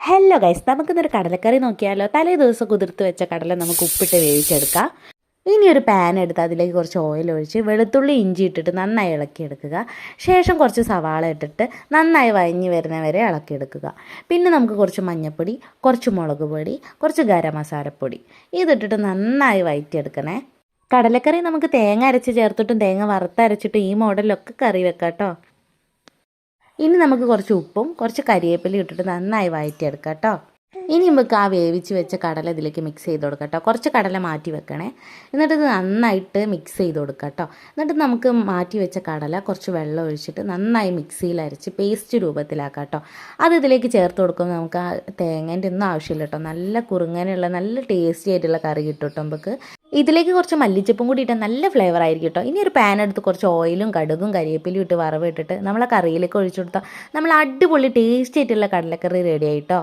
Hello guys, നമുക്കിന്നൊരു കടലക്കറി നോക്കിയാലോ. തലേ ദിവസം കുതിർത്ത് വെച്ച കടല നമുക്ക് ഉപ്പിട്ട് വേവിച്ചെടുക്കാം. ഇനി ഒരു പാൻ എടുത്ത് അതിലേക്ക് കുറച്ച് ഓയിൽ ഒഴിച്ച് വെളുത്തുള്ളി ഇഞ്ചി ഇട്ടിട്ട് നന്നായി ഇളക്കിയെടുക്കുക. ശേഷം കുറച്ച് സവാള ഇട്ടിട്ട് നന്നായി വഴഞ്ഞ് വരുന്നവരെ ഇളക്കിയെടുക്കുക. പിന്നെ നമുക്ക് കുറച്ച് മഞ്ഞൾപ്പൊടി, കുറച്ച് മുളക് പൊടി, കുറച്ച് ഗരം മസാലപ്പൊടി ഇതിട്ടിട്ട് നന്നായി വഴറ്റിയെടുക്കണേ. കടലക്കറി നമുക്ക് തേങ്ങ അരച്ച് ചേർത്തിട്ടും തേങ്ങ വറുത്തരച്ചിട്ടും ഈ മോഡലിലൊക്കെ കറി വെക്കാം കേട്ടോ. ഇനി നമുക്ക് കുറച്ച് ഉപ്പും കുറച്ച് കരിവേപ്പിലയും ഇട്ടിട്ട് നന്നായി വഴറ്റിയെടുക്കാം കേട്ടോ. ഇനി നമുക്ക് ആ വേവിച്ച് വെച്ച കടല ഇതിലേക്ക് മിക്സ് ചെയ്ത് കൊടുക്കാം കേട്ടോ. കുറച്ച് കടല മാറ്റി വെക്കണേ. എന്നിട്ട് ഇത് നന്നായിട്ട് മിക്സ് ചെയ്ത് കൊടുക്കാം കേട്ടോ. എന്നിട്ട് നമുക്ക് മാറ്റി വെച്ച കടല കുറച്ച് വെള്ളം ഒഴിച്ചിട്ട് നന്നായി മിക്സിയിൽ അരച്ച് പേസ്റ്റ് രൂപത്തിലാക്കാം കേട്ടോ. അത് ഇതിലേക്ക് ചേർത്ത് കൊടുക്കുമ്പോൾ നമുക്ക് ആ തേങ്ങേൻ്റെ ഒന്നും ആവശ്യമില്ല കേട്ടോ. നല്ല കുറുങ്ങനുള്ള നല്ല ടേസ്റ്റി ആയിട്ടുള്ള കറി കിട്ടും കേട്ടോ. നമുക്ക് ഇതിലേക്ക് കുറച്ച് മല്ലിച്ചപ്പും കൂടി ഇട്ടാൽ നല്ല ഫ്ലേവർ ആയിരിക്കും കേട്ടോ. ഇനി ഒരു പാൻ എടുത്ത് കുറച്ച് ഓയിലും കടുകും കരിവേപ്പിലും ഇട്ട് വറവ് ഇട്ടിട്ട് നമ്മളെ കറിയിലേക്ക് ഒഴിച്ചു കൊടുത്താൽ നമ്മൾ അടിപൊളി ടേസ്റ്റി ആയിട്ടുള്ള കടലക്കറി റെഡി ആയിട്ടോ.